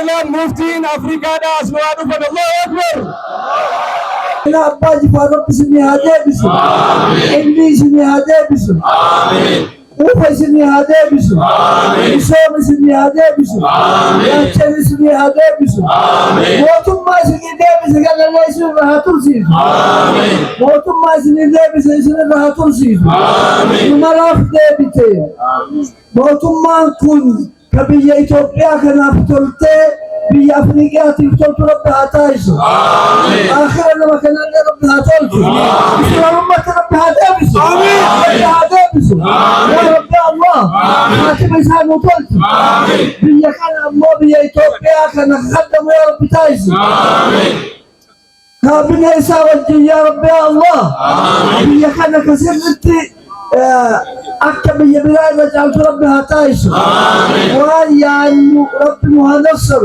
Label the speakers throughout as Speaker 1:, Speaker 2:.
Speaker 1: جيلان مفتين أفريقيا دا أسلوان فن الله أكبر.
Speaker 2: لا أباجي فارب سني هذا بسم إني سني هذا بسم وفا سني هذا بسم إسام سني هذا بسم ياتشن سني هذا بسم موتم ما سني ده بسم قال الله يسوع راح ترسيد موتم ما سني ده بسم يسوع راح ترسيد نمرف ده بيته موتم ما كن كبي إثيوبيا كنا فتولته بي أفريقيا تفتول ربها تايسو آخر لما كان ربها تولته إسلام ما كان ربها دابسو ربها دابسو يا رب الله خاتم إسحاق وتولته بي كان أمو بي إثيوبيا كان خدم يا رب تايسو كابن عيسى وجه يا رب الله بي كان كثير أكتب يا بلاد وجعلت ربها تايسو ويا رب مهنصر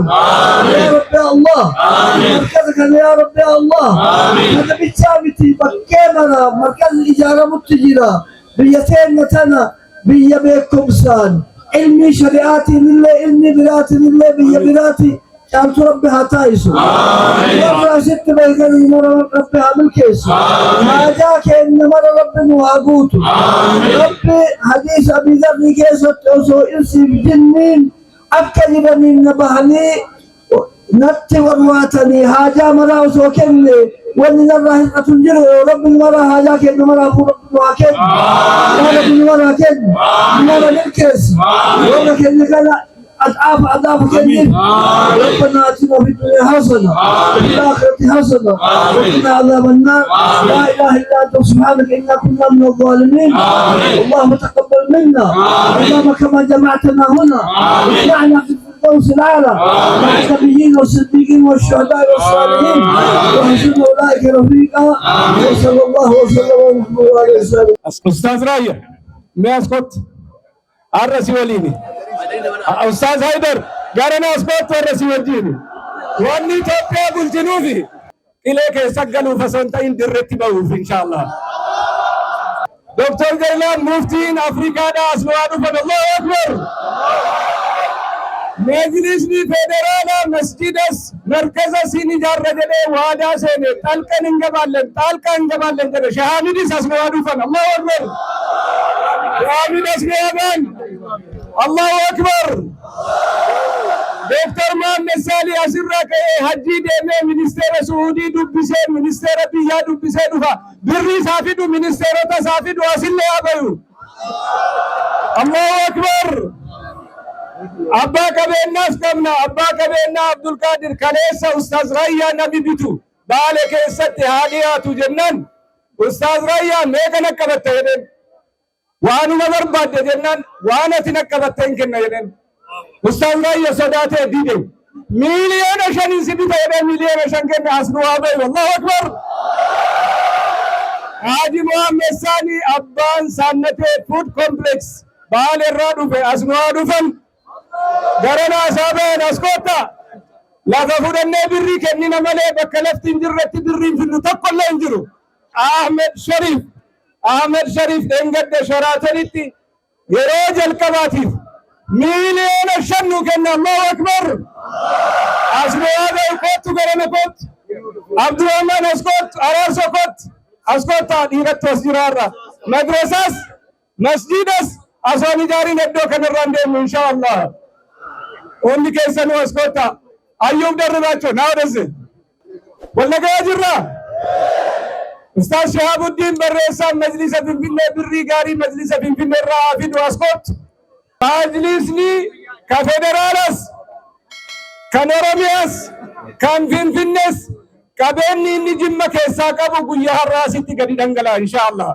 Speaker 2: يا رب الله مركزك يا رب الله هذا بالثابتي بكامنا مركز الإجارة متجرة بيتين نتنا بيا بيكم سان علمي شريعتي لله علمي براتي لله بيا براتي جعلت ربها تايسو مرة ست بيكني مرة ربها بالكيس ما جاك إن مرة رب وابوتو ربي حديث أبي ذر كيسة أوسو إرسي بجنين أكذب من نبهني نتي ورواتني هاجا مرة أوسو كني وإن الله أتنجر رب المرة هاجا كن مرة أبو رب واكن رب المرة كن مرة بالكيس ولكن كان أضعاف كثير ربنا آتنا في الدنيا حسنة وفي الآخرة حسنة وقنا عذاب النار لا إله إلا أنت سبحانك إنا كنا من الظالمين اللهم تقبل منا اللهم كما جمعتنا هنا اجمعنا في الفردوس الأعلى مع النبيين والصديقين والشهداء والصالحين وحسن أولئك رفيقا وصلى الله وسلم على رسول الله.
Speaker 1: أستاذ راية ما أسكت الرسي وليني أستاذ هيدر قالنا أسكت الرسي والجيني وأني توقع بالجنوبي إليك يسجلوا فسنتين درتي بوف إن شاء الله. دكتور جيلان مفتين أفريقيا دا أسلوان فن الله أكبر. مجلس فيدرالا مسجدس مركز سيني جارة وادا سيني تالكا ننجبالن جده شهامدس أسلوان فن الله أكبر. شهامدس نيابان الله أكبر. دكتور محمد سالي أسرك حجي ديمه منستر سعودي دبسه منستر بيا دبسه دفا بري سافدو منستر تسافدو أسل أبيو الله أكبر. أبا كبيرنا سكمنا أبا كبيرنا عبد القادر كليسا أستاذ ريان نبي بيتو بالك استهاديات جنن أستاذ ريان ميكا نكبت يدن وانو مبرباد جنن وانا تنكبت ينكن يدن أستاذ ريان صداته ديدن مليون شنين سبيتا يدن مليون شنكن أسنوا أبي والله أكبر. حاجي محمد سالي أبان سانته فود كومبلكس بالرادو في أسنوا دوفن غرنا سابين اسكوتا لا تفودن بري كننا ملي بكلفت انجرت بري في تقول لا انجرو احمد شريف دنگد شراتنيتي يروج الكباتيف مليون شنو كن الله اكبر. اسمع هذا كوت غرنا كوت عبد الرحمن اسكوت ارارسو كوت اسكوتا ديرت وسيرارا مدرسس مسجدس اسامي جاري ندو كنراندم ان شاء الله. only case and was kota ayub darbacho now does it wala gajira ustaz shahabuddin barresa majlis finfinne birri gari majlis finfinne rafid waskot majlis ni ka federalas kan oromias kan finfinnes kabenni ni jimma kessa qabu guyya harasiti gadi dangala inshallah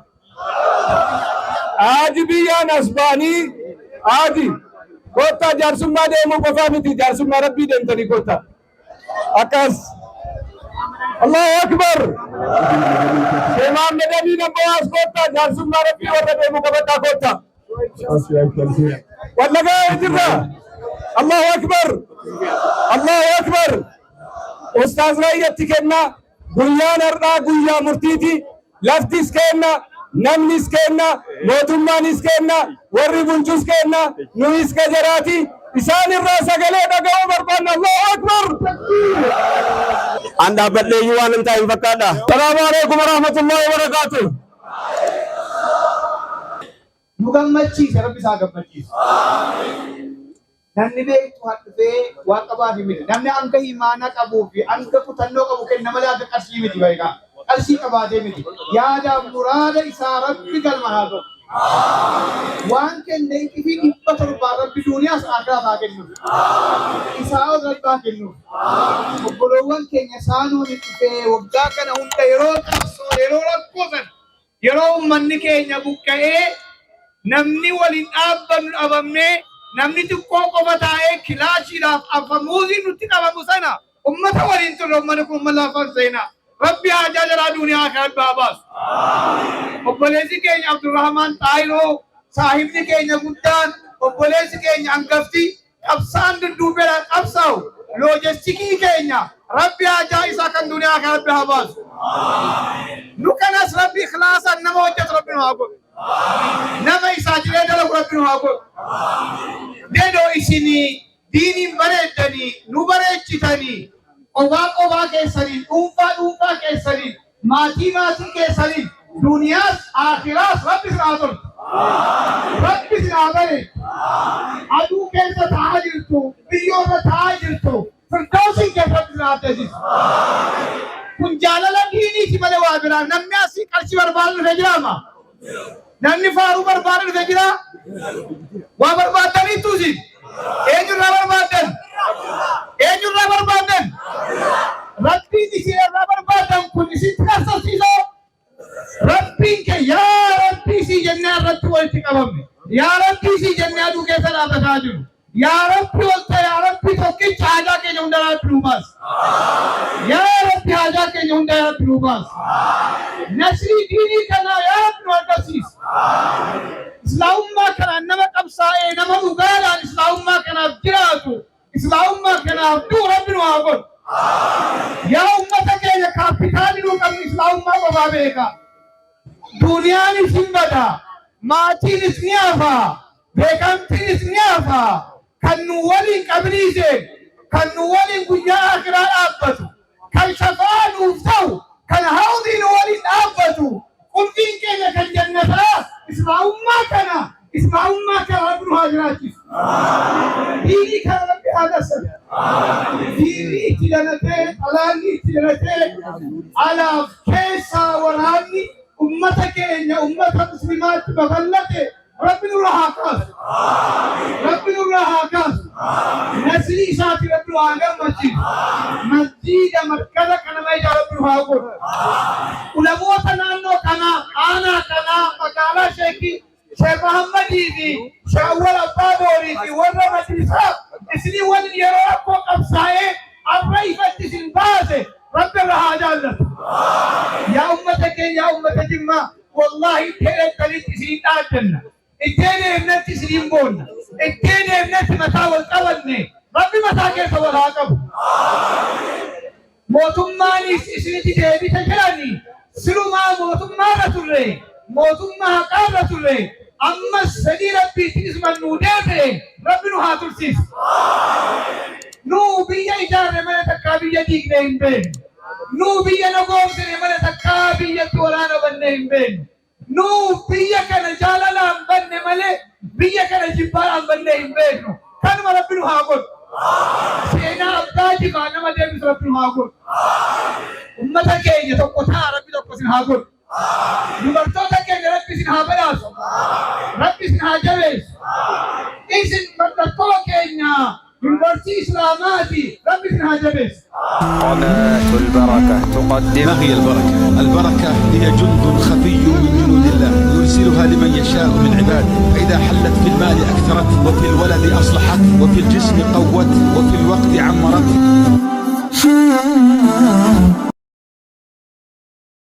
Speaker 1: ajibiyan asbani adi kota jarsumma demu qofamiti jarsumma rabbi dentani kota akas Allahu akbar. Imam Nabi nabwas kota jarsumma rabbi warra demu qabata kota walla gajira Allahu akbar. Ustaz rayyati kenna guyyan arda guyya murtiti laftis kenna namnis kenna mootummanis kenna warri bunchus kenna nuis kajarati isan irra sagale dhagahu barbaanna Allahu Anda badle yuan entah infakada. Assalamualaikum warahmatullahi wabarakatuh.
Speaker 2: Nugang machi, sarap bisa agak machi. Namni beektu hadhufee waan qabaaf himidha. Namni hanga imaana qabuu fi hanga kutannoo qabu kenna malee akka qarshii miti beekaa. Qarshii qabaatee miti. Yaada muraada isaa rabbi galma haa ta'u. Waan kenneen fi 700 rabbi duuniyaas akhiraa haa kennuuf. Isaa ol rabbi haa kennuuf. Obboloowwan keenya saanuun dhufee waggaa kana hunda yeroo qabsoo yeroo rakkoosan yeroo uummanni keenya buqqa'ee namni waliin dhaabbannu dhabamnee namni xiqqoo qofa taa'ee kilaashiidhaaf afamuuziin nutti qabamu sana ummata waliin turre uummanni kun laafan seenaa. Rabbi haajaa jalaa duuniyaa kan baabaas. Obboleessi keenya Abdurrahmaan Taayiroo saahibni keenya guddaan obboleessi keenya hangafti qabsaan dudduubeedhaan qabsaa'u loojistikii keenya Rabbi haajaa isaa kan duuniyaa kan baabaas. Nu kanas Rabbi ikhlaasaan nama hojjetu Rabbi nu haa godhu. Nama isaa jiree dalagu Rabbi nu haa godhu. Dedoo isinii diiniin bareeddanii nu bareechitanii qobaa keessanii dhuunfaa keessanii maatii keessanii duniyaas akhiraas Rabbi sinaa tolu. Rabbi sinaa bare aduu keessa taa'aa jirtu biyyoota taa'aa jirtu firdawsiin keessa Rabbi sinaa teessisu. Kun jaalala diiniiti malee waa biraa namni asii qarshii barbaadu dhufee jiraama. Namni faaruu barbaadu dhufee jira. Waa barbaadaniitu isin eenyurraa barbaadan? Eenyurraa barbaadan? Rabbiin isinirraa barbaadan kun isin taasisiisoo. Rabbiin ke yaa Rabbii si jennee irratti walitti qabamne. Yaa Rabbii si jennee aduu keessa dhaabbataa jiru. Yaa Rabbi wanta yaa Rabbi tokkicha haajaa keenya hunda Rabbi nuu baas. Yaa Rabbi haajaa keenya hunda Rabbi nuu baas. Nasrii diinii kana yaa Rabbi nu argisiisi. Islaamummaa kanaan nama qabsaa'ee nama dhugaadhaan islaamummaa kanaaf jiraatu islaamummaa kanaaf du'u Rabbi nu haa godhu. Yaa ummata keenya kaapitaalii nuu qabni islaamummaa qofaa beeka. Duniyaanis hin bada, maatiinis ni hafa, beekamtiinis ni hafa. Kan nu waliin qabriise, kan nu waliin guyyaa akhiraa dhaabbatu, kan shafaa nuuf ta'u, kan hawdii nu waliin dhaabbatu, qulfiin keenya kan jannataa islaamummaa kana Rabbi nu haa jiraachisu. Diinii kana Rabbi haa dassalu. Diinii itti danatee, alaanni itti danatee, alaaf keessaa waraanni ummata keenya ummata muslimaatti babal'ate Rabbi nurraa haa kaasu. Rabbi nurraa haa kaasu. Nasrii isaati Rabbi nu haa gammachiisu. Masjiida markaza kana meeshaa Rabbi nu haa godhu. Ulamoota naannoo kanaa, aanaa kanaa, magaalaa Sheekii Sheekh Muhammadii fi Sheekh Awwal Abbaa Boorii fi warra majlisaa isinii waliin yeroo rakkoo qabsaa'ee arra ifatti isin baase Rabbi irraa haa jaallatu. Yaa ummata keenya, yaa ummata Jimmaa, wallahi ittee eeggalitti isin dhaaddanna. Ittee deemnetti isin boonna. Ittee deemnetti mataa wal qabanne. Rabbi mataa keessa wal haa qabu. Mootummaanis isinitti deebite jedhanii silumaa mootummaarra turre, mootummaa haqaarra turre. Ammas sadii Rabbiitti ismannuu deebi'e Rabbi nu haa tursiisu. Nu biyya ijaarre mana takkaa biyya diigne hin beeknu. Nu biyya nagoomsine mana takkaa biyyatti waraana banne hin beeknu. Nu biyya kana jaalalaan banne malee biyya kana jibbaadhaan banne hin beeknu. Kanuma Rabbi nu haa godhu. Seenaa abbaa jibaa nama deebisu Rabbi nu haa godhu. Ummata keenya tokko ta'a Rabbi tokko isin haa godhu. Dubartoota keenya Rabbi isin haa badhaasu. Rabbi isin haa jabeessu. Isin mallattoo keenya يونيفرسيتي إسلاماتي ربي إنها جبس.
Speaker 3: قناة البركة تقدم.
Speaker 4: ما هي البركة؟ البركة هي جند خفي من جنود الله يرسلها لمن يشاء من عباده، فإذا حلت في المال أكثرت، وفي الولد أصلحت، وفي الجسم قوت، وفي الوقت عمرت.